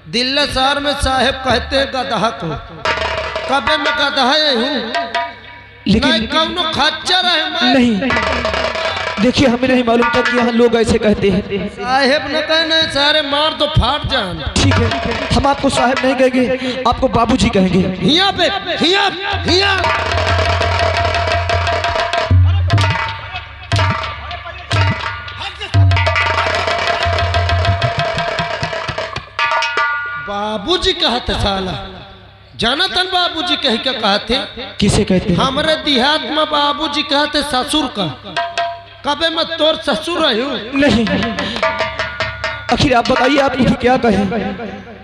दिल्ली शहर में साहेब कहते हैं गधा को, कभी मैं गधा हूँ लेकिन कौनो खच्चर है मैं नहीं। देखिए हमें नहीं मालूम था कि यहाँ लोग ऐसे कहते हैं। साहेब न कहने सारे मार तो फाट जान। ठीक है, हम आपको साहेब नहीं कहेंगे, आपको बाबूजी कहेंगे। हिया पे हिया हिया। बाबूजी कहते साला, जानतन बाबूजी कह के कहते। किसे कहते हैं? हमारे देहात में बाबूजी कहते ससुर का। कबे मैं तोर ससुर हूँ? नहीं। आखिर आप बताइए आप मुझे क्या कहें?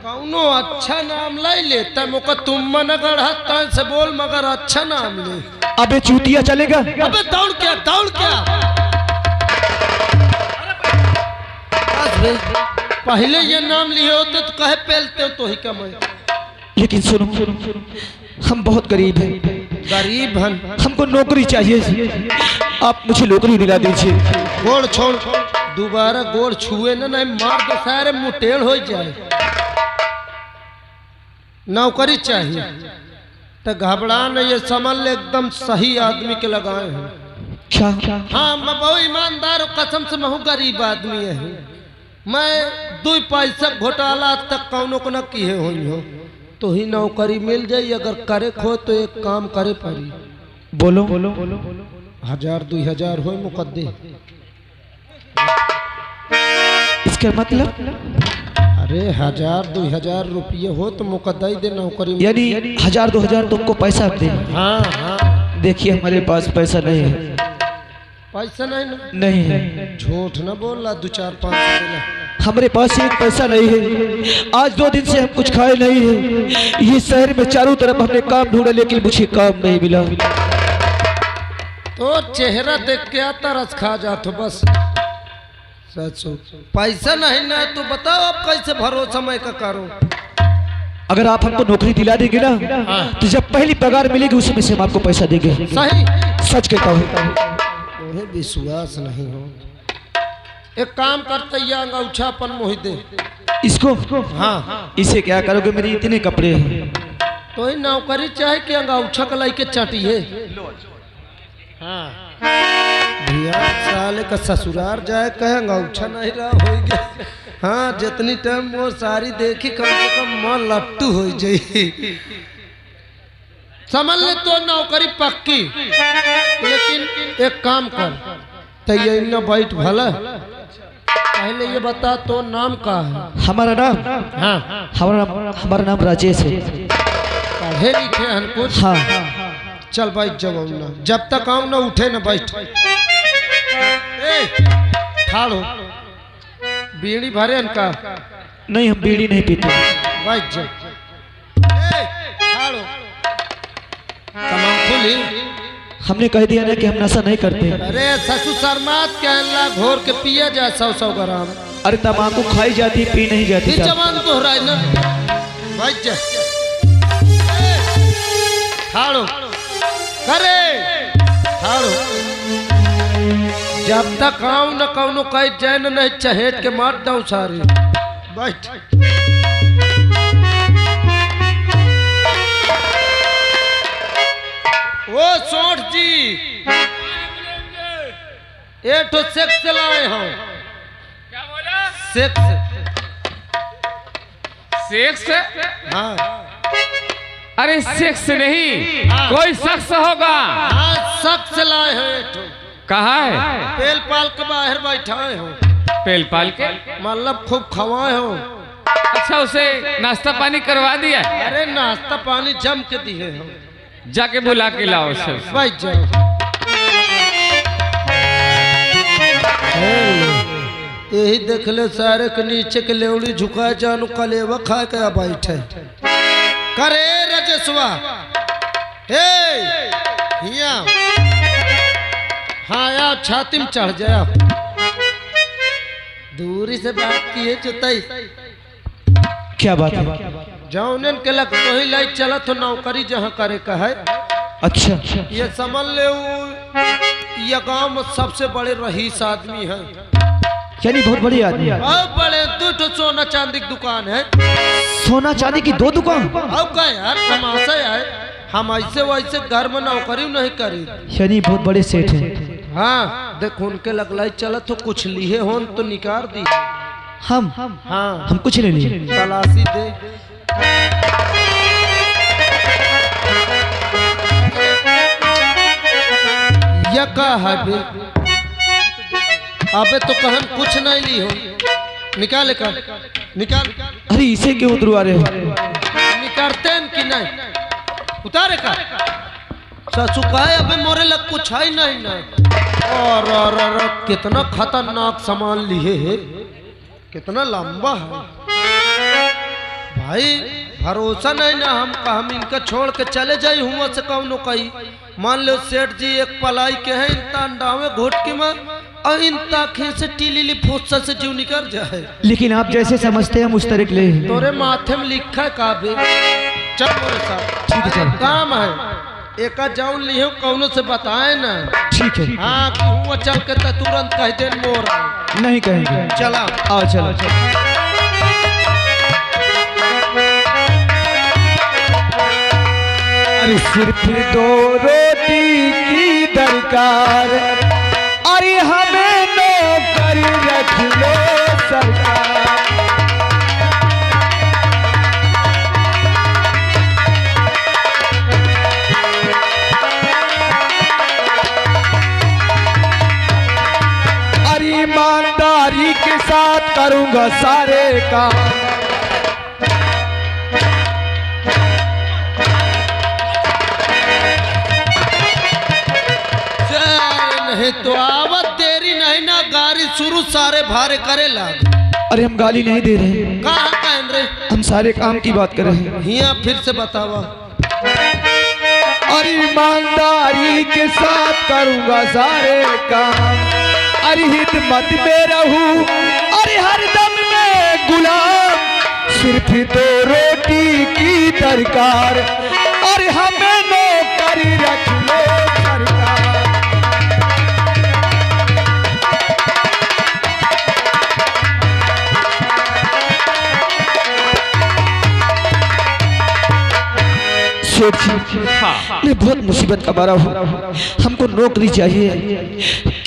कौनो अच्छा नाम ले लेता मुका तुम मन गढ़ा से बोल मगर अच्छा नाम ले। अबे चूतिया चलेगा? अबे दौड़ क्या दौड़ क्या। पहले ये नाम लिए होते तो कहे पहलते हो तो ही कम। लेकिन सुनो, हम बहुत गरीब हैं। गरीब हन, हमको नौकरी चाहिए, आप मुझे नौकरी दिला दीजिए। गोड़ छोड़, दोबारा गोड़ छुए ना नहीं मार दो सारे मुटेड़ हो जाए। नौकरी चाहिए तो घबरा नहीं, ये समझ ले एकदम सही आदमी के लगाए हैं। क्या? हाँ मैं बहुत ईमानदार हूँ, कसम से मैं गरीब आदमी है। मैं 2 पैसा घोटाला तक कौनो को न किए हुई हो तो ही नौकरी मिल जाई। अगर करे खो तो एक काम करे पड़ी। बोलो। 1000-2000 हो मुकद्दे। इसका मतलब? अरे 1000-2000 रुपये हो तो मुकद्दा ही दे नौकरी। यानी 1000-2000 तुमको पैसा दे? हाँ हाँ। देखिए हमारे पास पैसा नहीं है। पैसा नहीं ना? नहीं है। झूठ ना बोल रहा। 2-4-5 देना। हमारे पास एक पैसा नहीं है। आज 2 दिन से हम कुछ खाए नहीं है। ये शहर में चारों तरफ हमने काम ढूंढा लेकिन मुझे काम नहीं मिला। तो चेहरा देख के तरस खा जातो बस। सचो पैसा नहीं ना तो बताओ आप कैसे भरोसा मैं का करूं? अगर आप हमको नौकरी दिला देंगे ना तो जब पहली पगार मिलेगी उसी में से हम आपको पैसा देंगे। सही सच कहता हूँ। तुम्हें विश्वास नहीं हो? एक काम करते ये अंगूठापन मोहि दे इसको। हाँ इसे क्या करोगे? मेरे इतने कपड़े हैं। तो ही नौकरी चाहे कि अंगूठा का लाई के चाटिए। हाँ भैया साले का ससुरार जाए कहे अंगूठा नहीं रहा हो गया। हाँ जितनी टाइम वो सारी देखी कम से कम मां लट्टू हो जाए। समझ ले तो नौकरी पक्की। लेकिन एक काम कर तैयार न बैठ भला। पहले ये बता तो नाम का है? हमारा नाम? हाँ हमारा नाम राजेश है। पढ़े लिखे हैं कुछ? हाँ। चल बैठ जाओ ना, जब तक आऊँ ना उठे ना बैठ। ठाड़ो बीड़ी भरे का? नहीं हम बीड़ी नहीं पीते। बैठ जाओ। ठाड़ो तमाकू ली। हमने कह दिया ना कि हम नशा नहीं करते। अरे ससुर शर्मात के अल्लाह घोर के पिया जाए 100-100 ग्राम। अरे तम्बाकू खाई जाती पी नहीं जाती। फिर जवान तो हो रहा है ना। बैठ जा। ठाड़ो करे ठाड़ो। जब तक आऊं न कौनो कह जाए नहीं चहेट के मार दो सारे। बैठ। ओ सोठ जी एक तो सेक्स चलाए हो। क्या बोला? सेक्स। सेक्स? हाँ अरे सेक्स नहीं, कोई शख्स होगा। हाँ सेक्स चलाए हो। एक तो कहाँ है? पेल पाल के बाहर बैठाए हो। पेल पाल के मतलब खूब खवाए हो। अच्छा उसे नाश्ता पानी करवा दिया? अरे नाश्ता पानी जम के दिए हो। जाके बुला के लाओ उसे। बैठ जाओ। यही देख ले सारे के नीचे के लेवड़ी झुका जानू कलेवा खा के बैठे। करे रजस्वा हे हिया। हाँ यार छाती में चढ़ जाए। दूरी से बात की है चुताई। क्या बात है? जौनन के लग तो ही लाई चला तो नौकरी जहाँ करे का है। अच्छा ये समझ ले ये गांव में सबसे बड़े रईस आदमी है। यानी बहुत बड़े आदमी। अब बड़े दो तो सोना चांदी की दुकान है। सोना चांदी की 2 दुकान? अब क्या यार तमाशा है, हम ऐसे वैसे घर में नौकरी नहीं करी। यानी बहुत बड़े सेठ हैं। हाँ देख उनके लगलाई चला तो कुछ लिए हो तो निकाल दी। हम हाँ कुछ नहीं लिए। तलाशी दे। या का है बे? अबे तो कहन कुछ नहीं ली हो। निकाल निकाल। अरे इसे क्यों उतरवा रहे हो? निकालते हैं कि नहीं? उतारे का ससु का है। अबे मोरे लग कुछ है नहीं ना। और कितना खतरनाक सामान लिए है, कितना लंबा है भाई। भरोसा नहीं ना हम इनका छोड़ के चले जाई हुआ से कौनो कही। मान लो सेठ जी एक पलाई के हैं इनता अंडावे घोटकी में और इनता खे से टीली फुस्सा से जीव निकल जाए। लेकिन आप जैसे समझते हैं हम उस तरह ले। तोरे माथे में लिखा है का भी। चल मोरे साथ ठीक है चल। काम है एक जाऊन ली हो कौनो से बताए ना। ठीक है। हाँ कि हुआ चल के तुरंत कह दे मोर नहीं कहेंगे। चला आओ चलो। अरे सिर्फ 2 रोटी की दरकार, अरे हमें नौकर रख लो सरकार। अरे ईमानदारी के साथ करूंगा सारे काम। नहीं तो आवत देरी नहीं ना गाड़ी शुरू सारे भारे करे लग। अरे हम गाली नहीं दे रहे, कहाँ कहन रे? हम सारे काम की बात कर रहे हैं। हिया फिर से बतावा। अरे ईमानदारी के साथ करूंगा सारे काम, अरे हिदमत में रहूं, अरे हरदम में गुलाम। सिर्फ 2 रोटी की दरकार, अरे हमें नौकरी रख लो सरकार। सेठ जी मैं बहुत मुसीबत का मारा हूँ, हमको नौकरी चाहिए,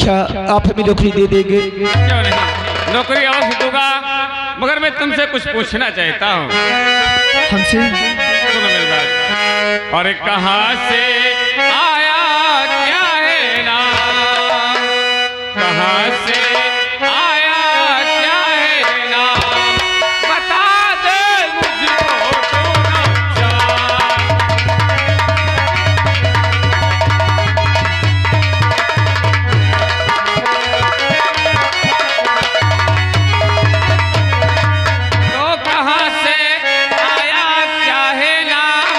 क्या आप हमें नौकरी दे देंगे? क्यों नहीं, नौकरी अवश्य दूंगा, मगर मैं तुमसे कुछ पूछना चाहता हूँ। हमसे? सुनो मेरी बात। और कहाँ से आया क्या है नाम, कहाँ से आया क्या है नाम, बता दे मुझको तू ना जान। तो कहाँ से आया क्या है नाम,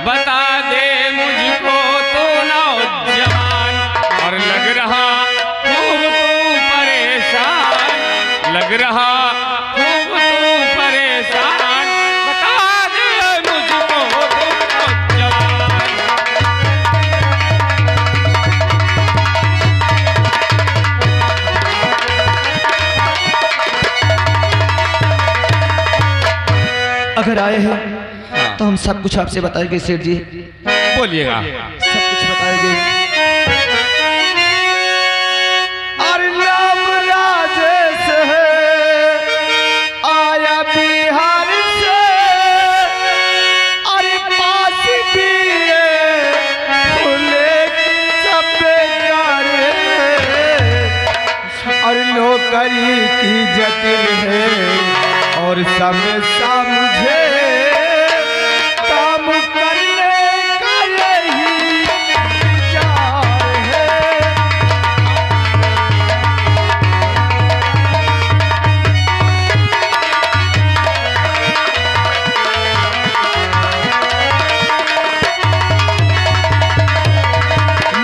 बता दे मुझको तो नौजवान। और लग रहा खूब तू परेशान, लग रहा खूब तू परेशान, बता दे मुझको तो नौजवान। अगर आए हैं तो हम सब कुछ आपसे बताएंगे सेठ जी, बोलिएगा। सब कुछ बताएंगे। अरे नाम राजेश है, आया बिहार से, अरे पास भी है, खुले सब बेकार है। और नौकरी की जटिल है और समस्या मुझे काम करने का यही विचार है।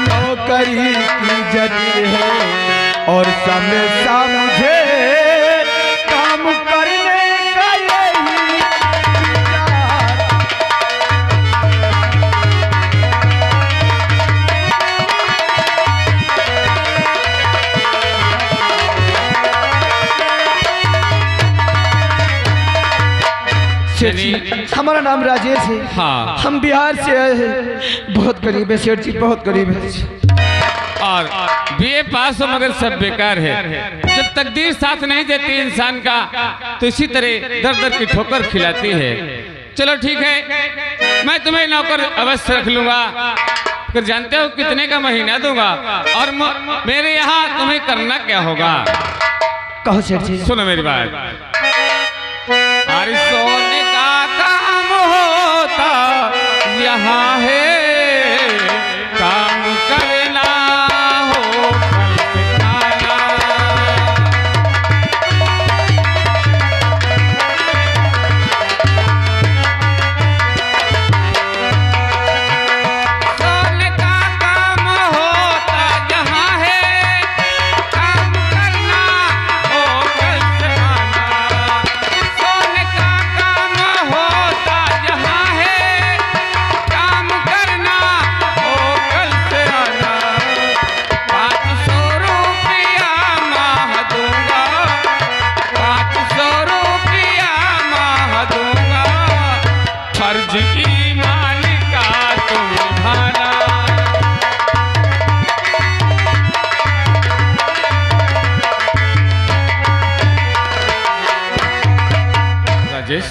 नौकरी की जटिल है और समस्या मुझे काम करने का यही विचार। सेठ जी, हमारा नाम राजेश है। हाँ। हम बिहार से आए हैं। बहुत गरीब है सेठ जी, बहुत गरीब है। और बीए पास हो मगर सब बेकार है। जब तकदीर साथ नहीं देती इंसान का तो इसी तरह दर दर की ठोकर खिलाती है। चलो ठीक है, मैं तुम्हें नौकर अवश्य रख लूंगा। फिर जानते हो कितने का महीना दूंगा और मेरे यहाँ तुम्हें करना क्या होगा? कहो सेठ जी। सुनो मेरी बात। अरे सोने का काम होता यहाँ है, काम करना हो खाना। सोने का काम होता यहाँ है, काम करना हो कल से आना। सोने का काम होता यहाँ है, काम करना हो कल से आना। 500 रुपया माह दूंगा, 500 रुपया माह दूंगा, फर्ज ईमान का तुम्हारा। राजेश,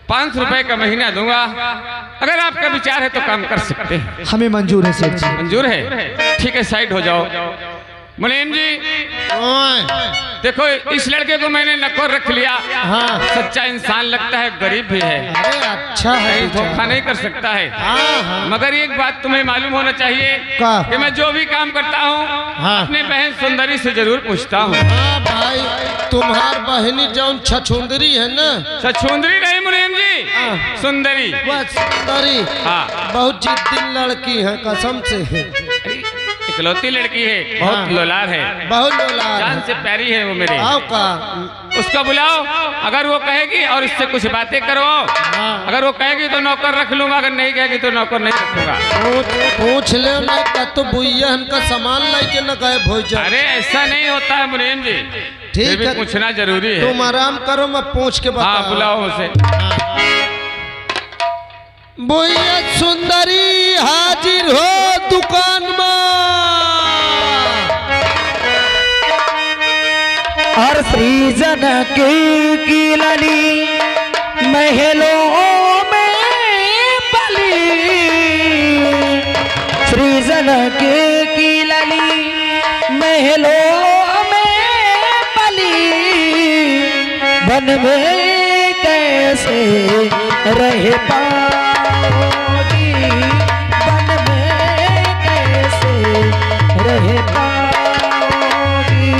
500 रुपए का महीना दूंगा। अगर आपका विचार है तो काम कर सकते हैं। हमें मंजूर है सेठ जी। मंजूर है? ठीक है, साइड हो जाओ। मुनीम जी देखो, इस लड़के को मैंने नौकर रख लिया। हाँ। सच्चा इंसान लगता है, गरीब भी है, अरे अच्छा है कहीं धोखा नहीं कर सकता है। हाँ। मगर एक बात तुम्हें मालूम होना चाहिए क्या? कि मैं जो भी काम करता हूँ हाँ। अपने बहन सुंदरी से जरूर पूछता हूँ। हाँ भाई, तुम्हार बहनी जौन छछुंदरी है ना, सचुंदरी नहीं मुनीम जी, हाँ। सुंदरी। वह सुंदरी हाँ। बहुत जिद्दी लड़की है, कसम से। इकलौती लड़की है, बहुत हाँ। लोलार है, बहुत लोलार जान है। से प्यारी है वो मेरे। आओ का उसको बुलाओ, अगर वो कहेगी और इससे कुछ बातें करवाओ। हाँ। अगर वो कहेगी तो नौकर रख लूंगा, अगर नहीं कहेगी तो नौकर नहीं रखूंगा। पूछ ले ना का तो बुइया इनका सामान लेके न गायब हो जाए। अरे ऐसा नहीं होता है मुनीम जी, ठीक फिर भी है। पूछना जरूरी है। तुम आराम करो, मैं पूछ के बता। हाँ, बुलाओ उसे। बुइया सुंदरी हाजिर हो दुकान में। और सृजन की लली महलों में पली, सृजन की लली महलों में पली, बन में कैसे रह पाओगी, बन में कैसे रह पाओगी।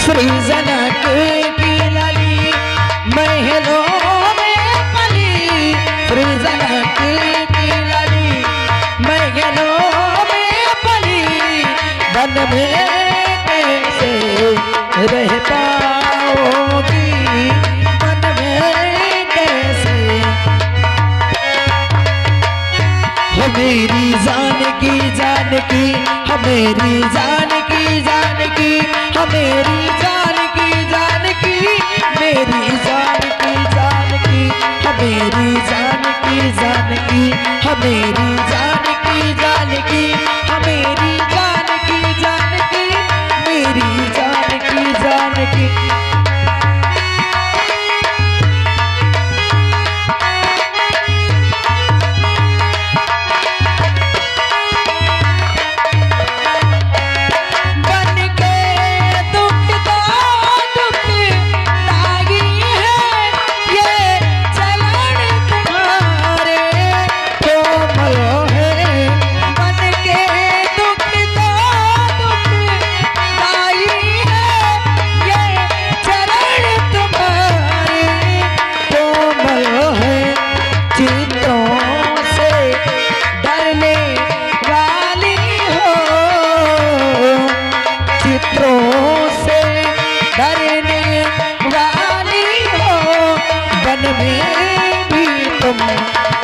सृजन की लली महलों में पली, सृजन की लली महलों में पली, बन में कैसे रह पाओगी, बन में कैसे। हो मेरी जान की, हो मेरी जान की, हो मेरी जान की, मेरी जान की, हो मेरी जान की, हो मेरी जान की, हो मेरी जान की, मेरी जान की।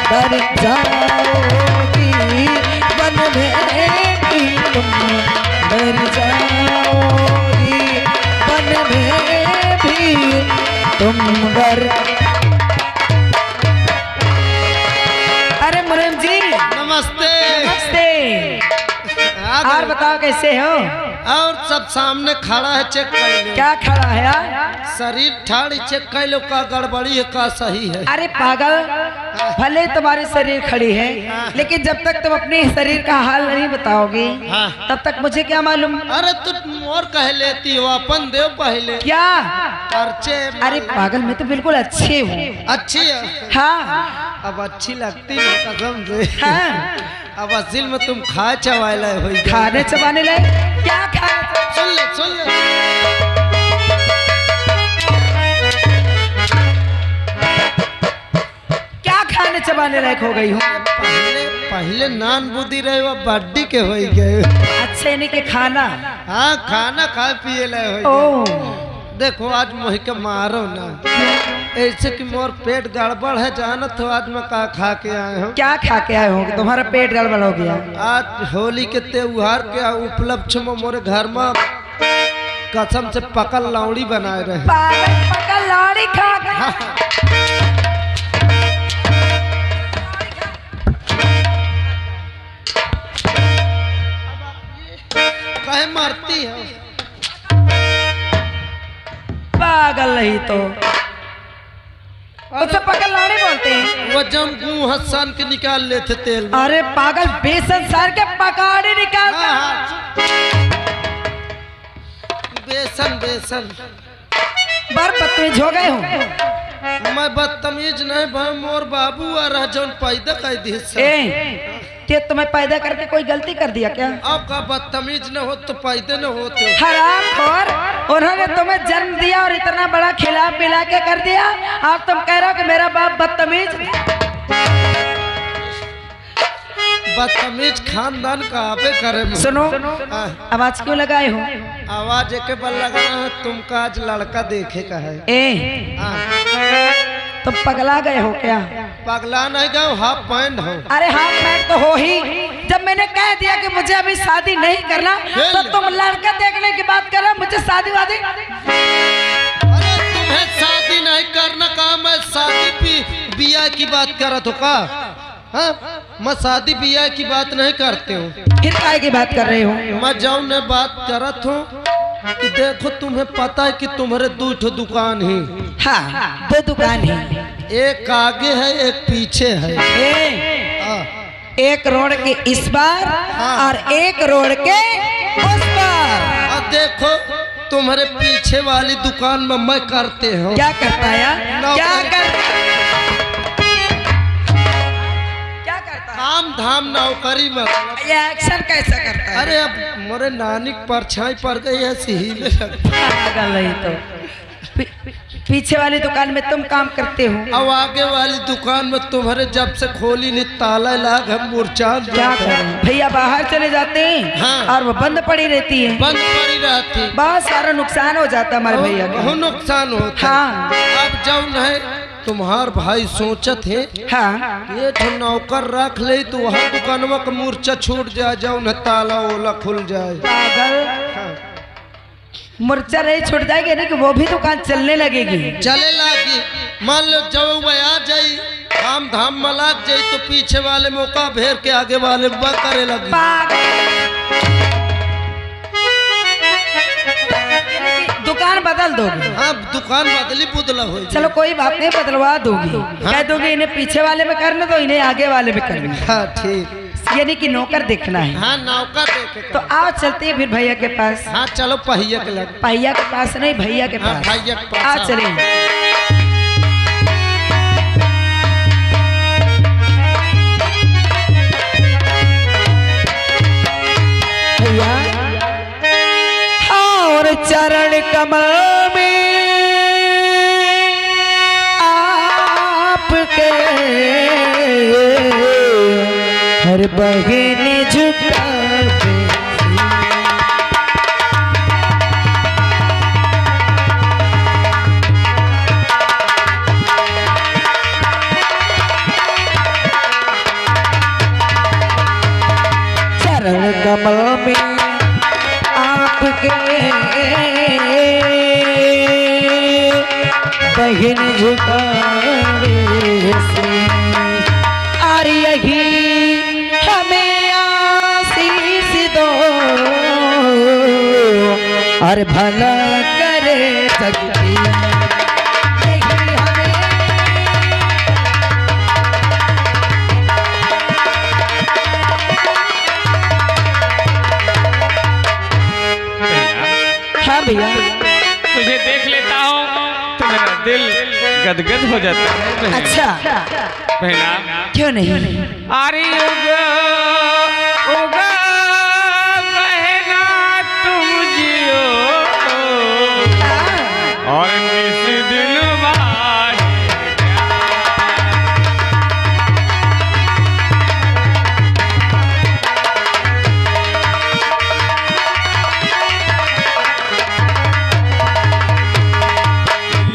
डर जाओगी, वन में भी तुम डर जाओ। सुंदर। अरे मुनीम जी नमस्ते। नमस्ते। आ और गए। बताओ कैसे हो? और सब सामने खड़ा है, चेक कर लो। क्या खड़ा है यार? शरीर ठाड़ी चेक कर लो, का गड़बड़ी है का सही है। अरे पागल, भले तुम्हारी शरीर खड़ी है लेकिन जब तक तुम अपने शरीर का हाल नहीं बताओगी हाँ। तब तक मुझे क्या मालूम? अरे तू और कह लेती हो, अपन देव पहले क्या? पर्चे। अरे पागल, मैं तो बिल्कुल अच्छी हूँ। अच्छी है। हाँ अब अच्छी लगती है कसम से। हाँ। अब असल में तुम खा चवाला हो। खाने चबाने लगे? क्या खाने? सुन ले सुन ले। क्या खाने चबाने लायक हो गई हूँ? पहले पहले नान बुद्धि रहे, वो बड्डी के हो गए। अच्छे नहीं के खाना। हाँ खाना खा पिए ले हो। ओ देखो आज मोहि के मारो ना, ऐसे कि मोर पेट गड़बड़ है, जानत हो आज मैं का खा के आए हूँ। क्या खा के आए हो कि तुम्हारा पेट गड़बड़ हो गया? आज होली के त्योहार के उपलक्ष्य में मोरे घर में कसम से पकल लौड़ी बनाए रहे। पागल, पकल लौड़ी खा गए। कहे मरती है। पागल नहीं तो उसे पकल लौड़ी बोलते हैं। वो जम गू हसन के निकाल लेते तेल में। अरे पागल, बेसन सार के पकौड़े निकाल। हाँ, हाँ। बेसन बेसन। बर बदतमीज हो गए हो। मैं बदतमीज नहीं भाई, मोर बाबू आ रहा जौन पैदा कर दी। ए, ते तुम्हें पैदा करके कोई गलती कर दिया क्या? अब का बदतमीज न हो तो पैदे न होते। हराम खोर, उन्होंने तुम्हें जन्म दिया और इतना बड़ा खिला पिला के कर दिया। आप तुम कह रहे हो कि मेरा बाप बदतमीज। बदतमीज खानदान का आपे करे। सुनो, हाँ। आवाज क्यों लगाए हो? आवाज एक बल लगा है, तुमका आज लड़का देखे का है। ए, हाँ। तुम पगला गए हो क्या? पगला नहीं गए, हाफ पैंट हो। अरे हाफ पैंट तो हो ही। जब मैंने कह दिया कि मुझे अभी शादी नहीं करना तो तुम लड़का देखने की बात कर रहे हो, मुझे शादी वादी। अरे तुम्हें शादी नहीं करना का, मैं शादी बिया की बात कर रहा तो का। हाँ, मैं शादी बिया की बात नहीं करते हूँ। फिर काय की बात कर रहे हो? मैं जाऊँ ने बात करत हूँ कि देखो तुम्हें पता है कि तुम्हारे दो ठो दुकान है। हाँ, दो दुकान है। एक आगे है एक पीछे है। ए, हाँ। एक रोड के इस बार और एक रोड के उस बार। अब देखो तुम्हारे पीछे वाली दुकान में मैं करते हूँ। क्या करता है यार? क्या करता है? क्या करता है? काम धाम नौकरी में। ये एक्शन कैसा करता है? अरे अब मोरे नानी की परछाई पड़ गई है, हिले लगता। पागल नहीं तो पीछे वाली दुकान में तुम काम करते हो। अब आगे वाली दुकान में तुम्हारे जब से खोली नहीं ताला लाग हम मुरझा क्या करें भैया, बाहर चले जाते हैं हाँ। और वो बंद पड़ी रहती है। बंद पड़ी रहती। बहुत सारा नुकसान हो जाता है हमारे भैया का। बहुत नुकसान होता हाँ। है। अब जब है तुम्हार भाई सोचत है हाँ, ये तो नौकर रख ले तो वहाँ दुकानवा का मूर्छा छूट जाए, जाओ न ताला ओला खुल जाए। पागल, मुर्चा नहीं छूट जाएगी ना कि वो भी दुकान चलने लगेगी। चले लागी। मान लो जब वह आ जाई काम धाम में लाग जाई तो पीछे वाले मौका भेर के आगे वाले करे लगी। दुकान बदल दोगी? हाँ दुकान बदली बुदला हो। चलो कोई बात नहीं, बदलवा दूंगी। कह दूंगी इन्हें पीछे वाले में करना तो इन्हें आगे वाले में करना। हाँ ठीक। यानी कि नौकर देखना है। हाँ नौकर देखे। तो आओ चलते हैं फिर भैया के पास। हाँ चलो पहिया के लग। भैया के पास नहीं, भैया के हाँ पास। भैया के पास आओ चलें। भैया और चरण कमल में आपके हर बहिन झुका चरण कमल में आपके बहन झुकावे से और यही हमें आशीष दो और भला करे सकती भैया। तुझे देख लेता हूँ तो मेरा दिल गदगद हो जाता है। अच्छा पहला क्यों नहीं? अरे उगा उगा बहना तुम जियो और इस दिल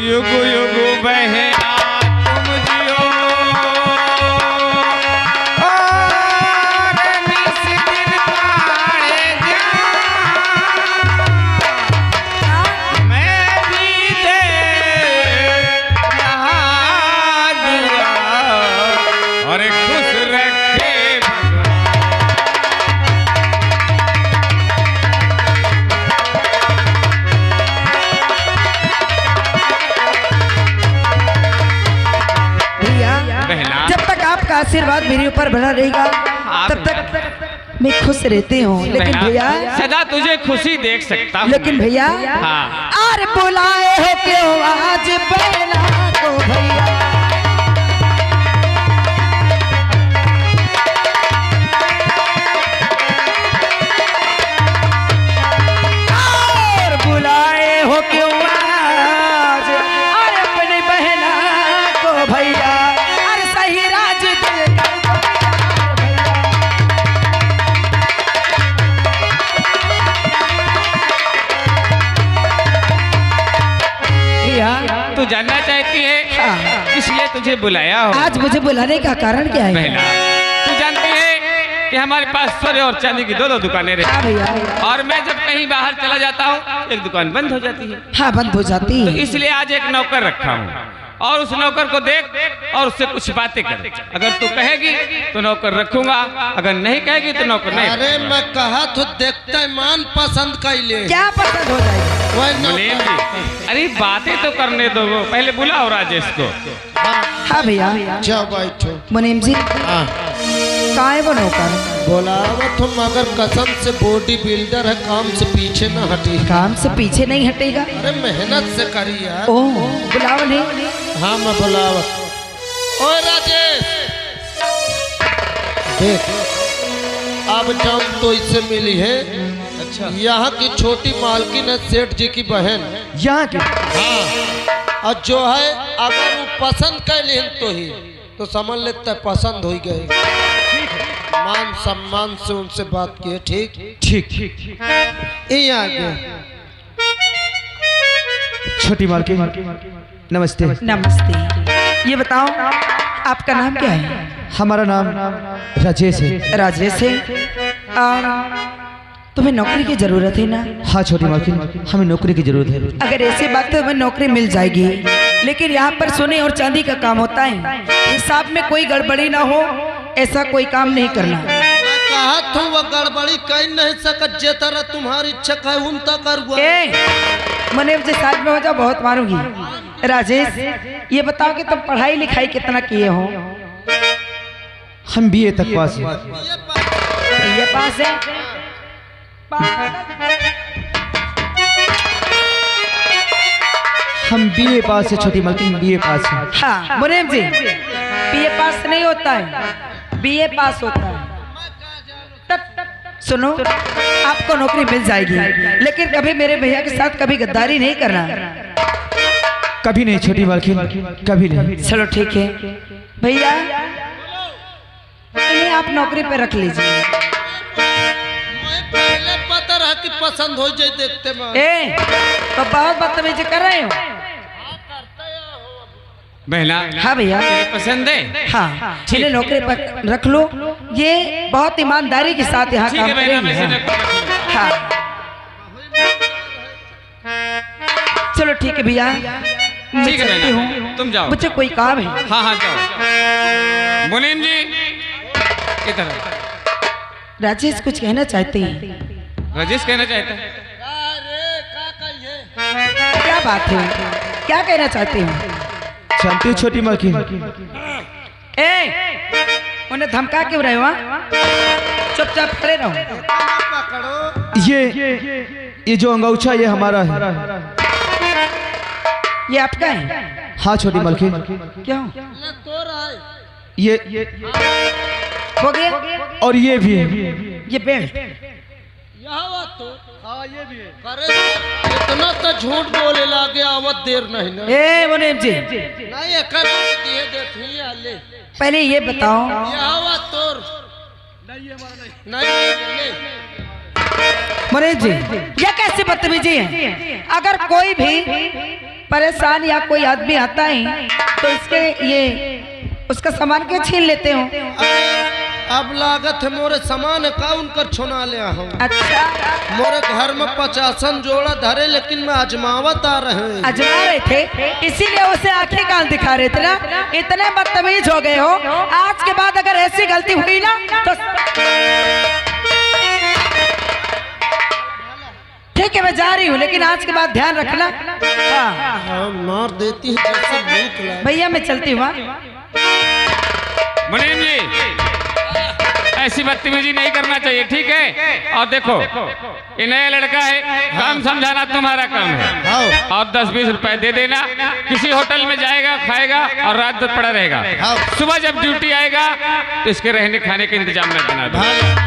युगो युगो बहना तुम जियो और निस दिन पाड़े जा मैं भी दे यहाँ दुआ और खुश रखे जब तक आपका आशीर्वाद मेरे ऊपर बना रहेगा तब तक मैं खुश रहती हूँ। लेकिन भैया सदा तुझे खुशी देख सकता हूँ। लेकिन भैया हाँ। अरे बुलाए हो क्यों आज पहला को भैया और बुलाए हो क्यों आज अरे अपनी बहना को भैया अरे सही राज दिल तू जानना चाहती है इसलिए तुझे बुलाया हो। आज मुझे बुलाने का कारण क्या है? पहला तू जानती है कि हमारे पास सोने और चांदी की दोनों दुकानें रहती हैं। भैया और मैं जब कहीं बाहर चला जाता हूँ एक दुकान बंद हो जाती है। हाँ बंद हो जाती तो है। इसलिए आज एक नौकर रखा हूँ और उस नौकर को देख और उससे कुछ बातें कर। अगर तू कहेगी तो नौकर रखूंगा, अगर नहीं कहेगी तो नौकर नहीं। अरे मैं कहा तो देखते मान पसंद कर ले क्या पसंद हो जाएगा? मुनीम जी अरे बातें तो करने दो, पहले बुलाओ राजेश को। हाँ भैया जाओ बैठो। मुनीम जी हाँ कहाँ है वो नौकर? बोलावा तुम मगर कसम से बॉडी बिल्डर है, काम से पीछे न हटी। काम से पीछे नहीं हटेगा। अरे मेहनत से करी यार। ओह बुलाओ नहीं। हाँ मैं बुलावा। ओ राजेश देख अब जब तो इससे मिली है। अच्छा यहाँ की छोटी मालकिन है सेठ जी की बहन। यहाँ की? हाँ और जो है अगर वो पसंद कर लें तो समझ लेता है पसंद हो गए। मान सम्मान से उनसे बात किए। ठीक ठीक ठीक। ये आगे छोटी मालकिन नमस्ते। नमस्ते। ये बताओ आपका नाम क्या है? हमारा नाम राजेश है। राजेश है। और तुम्हें नौकरी की जरूरत है ना? हाँ छोटी मालकिन हमें नौकरी की जरूरत है। अगर ऐसी बात तो हमें नौकरी मिल जाएगी, लेकिन यहाँ पर सोने और चांदी का काम होता है, हिसाब में कोई गड़बड़ी ना हो ऐसा कोई काम नहीं करना। मैं कहा तो वह गड़बड़ी कर नहीं सकत, जे तरह तुम्हारी इच्छा है उन तक कर। मने से साथ में हो जाओ, बहुत मारूंगी। राजेश ये बताओ कि तुम पढ़ाई लिखाई कितना किए हो? हम बीए तक पास हैं। ये पास है। हम बीए पास है छोटी मालकिन, बीए पास है। हाँ मुनीम जी बीए पास नहीं होता है, बीए पास होता है। सुनो आपको नौकरी मिल जाएगी, लेकिन कभी मेरे भैया के साथ कभी गद्दारी नहीं करना। कभी नहीं छोटी मालकिन, कभी नहीं। चलो ठीक है भैया, इन्हें आप नौकरी पे रख लीजिए। पहले पता रहा कि पसंद हो जाए देखते में। तो बहुत बदतमीजी कर रहे हो। बहना हाँ भैया पसंद है। हाँ इन्हें नौकरी पर रख लो, ये बहुत ईमानदारी के साथ यहाँ काम करेंगे। हाँ चलो ठीक है भैया, मैं ठीक है चलती नैना, हूँ, तुम जाओ। मुझे कोई काम है। हाँ हाँ जाओ। मुनीम जी इधर आओ। राजेश कुछ कहना चाहते हैं। राजेश कहना चाहता है। क्या बात है, क्या कहना चाहते हैं? जानती हो छोटी मालकिन, उन्हें धमका क्यों रहे हो? चुपचाप खड़े रहो। ये जो अंगूछा ये हमारा है। ये आपका है? हाँ छोटी मालकिन, क्यों ये हो गया? और ये भी है। ये बेल्ट इतना तो झूठ बोले लागे आवत देर नहीं ना। ए मुनीम जी, नहीं एकर दिए देती आले पहले ये बताओ, ये आवा तोर नहीं मुनीम जी ये कैसी बदतमीजी है? अगर कोई भी परेशान या कोई आदमी आता है तो इसके ये उसका सामान क्यों छीन लेते हो? अब लागत है मोरे सामान काउन कर छोना ले हूँ। अच्छा, मोरे घर में 50 जोड़ा धरे लेकिन मैं अजमावत आ रहे हैं। अजमा रहे थे इसीलिए उसे आंखें कान दिखा रहे थे ना। इतने बदतमीज हो गए हो, आज के बाद अगर ऐसी गलती हुई ना तो ठीक है मैं जा रही हूँ, लेकिन आज के बाद ध्यान रखना। हाँ मार देती है जैसे भूख लगे। भैया मैं चलती हूँ। मुनीम जी ऐसी बदतमीजी नहीं करना चाहिए, ठीक है? और देखो ये नया लड़का है, काम समझाना तुम्हारा काम है। और 10-20 रुपए दे देना, किसी होटल में जाएगा खाएगा और रात भर पड़ा रहेगा। सुबह जब ड्यूटी आएगा तो इसके रहने खाने का इंतजाम मैं बना दूँ,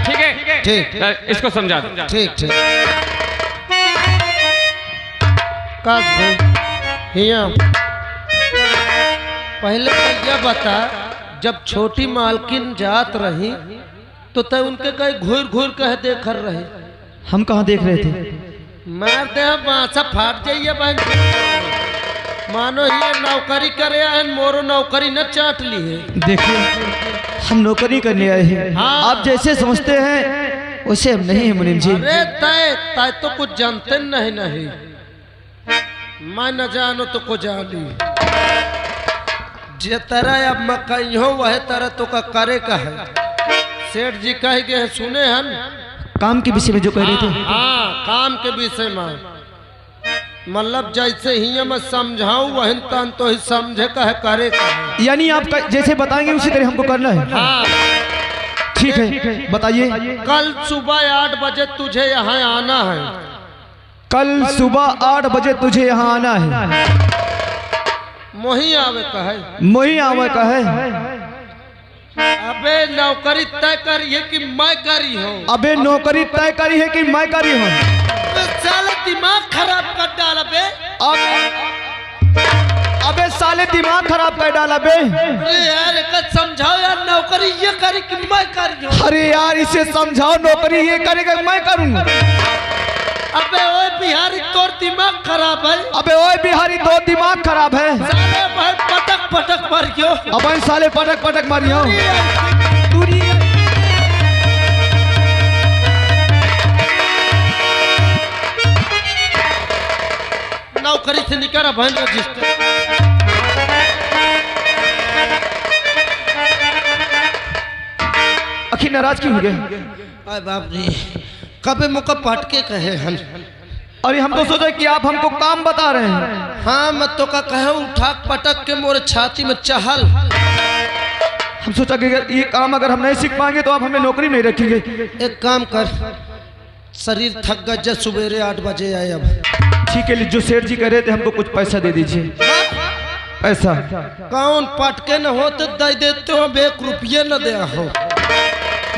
ठीक है? ठीक, इसको समझा दो। ठीक ठीक। काश भाई हिया पहले तो यह बता, जब छोटी मालकिन जात रही तो तय उनके कहीं घूर घूर कह देख रहे। हम कहाँ देख रहे थे? मार दे बांसा फाट जाइए बहन। मानो ये नौकरी करे हैं, मोरो नौकरी न चाट ली है। देखिए हम नौकरी करने आए हैं। हाँ। आप जैसे समझते हैं वैसे हम नहीं है मुनीम जी। अरे तय तय तो कुछ जानते नहीं। मैं न जानो तो को जानी। जे तरह अब मैं कहीं हो वह तरह तो का करे का है। सेठ जी कह गए सुने हन काम के विषय में जो कह रहे थे। हाँ काम के विषय में मतलब जैसे ही मैं समझाऊं वही तन तो ही समझे का है करे का है। यानी आप जैसे बताएंगे उसी तरह हमको करना है। हाँ ठीक है बताइए। कल सुबह 8 बजे तुझे यहाँ आना है। कल सुबह 8 बजे तुझे यहाँ आना है। मोही आवे का है। मोही आवे का है। अबे नौकरी तय करिए कि मैं करी हूँ। अबे नौकरी तय करी है कि मैं करी हूँ? साले दिमाग खराब कर डाला बे। अबे साले दिमाग खराब कर डाला बे। अरे यार एक समझाओ यार, नौकरी ये करी कि मैं करी हूँ। अरे यार इसे समझाओ नौकरी ये करेगा मैं करूँगा। अबे ओए बिहारी तोर दिमाग खराब है। अबे ओए बिहारी तो दिमाग खराब है। साले भाई पटक पटक मर गयो। अपन साले पटक पटक मारियो। नौकरी से निकल बहन रजिस्टर। आखिर नाराज क्यों हो गए? अरे बाप रे कबे मुका पटके कहे हन। अरे हम तो सोचे कि आप हमको काम बता रहे हैं। हाँ मैं तो का कहे उठाक पटक के मोरे छाती में चहल। हम सोचा कि ये काम अगर हम नहीं सीख पाएंगे तो आप हमें नौकरी नहीं रखेंगे। एक काम कर, शरीर थक गया, जब सुबेरे 8 बजे आए। अब ठीक है जो सेठ जी कह रहे थे हमको कुछ पैसा दे दीजिए। पैसा कौन पटके न हो तो दे देते हो, 1 रुपये न दे हो।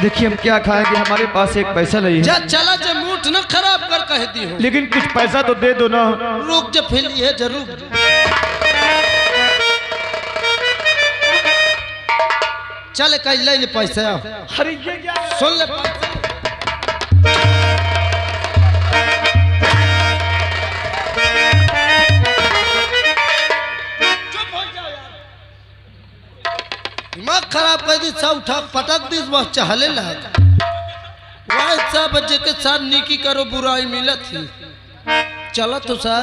देखिए हम क्या खाएंगे, हमारे पास एक पैसा नहीं जा है। चला जे मूठ न खराब कर कह दी हो। लेकिन कुछ पैसा तो दे दो ना। रुक जा फिर ये जरूर चल कल ले पैसा। अरे ये क्या? सुन ले पैसा। चुप हो जाओ यार, दिमाग खराब कर दी। सब उठा पटक दी बस चहले लग। वह सब बच्चे के साथ नीकी करो बुराई मिलत थी। चलो तो सर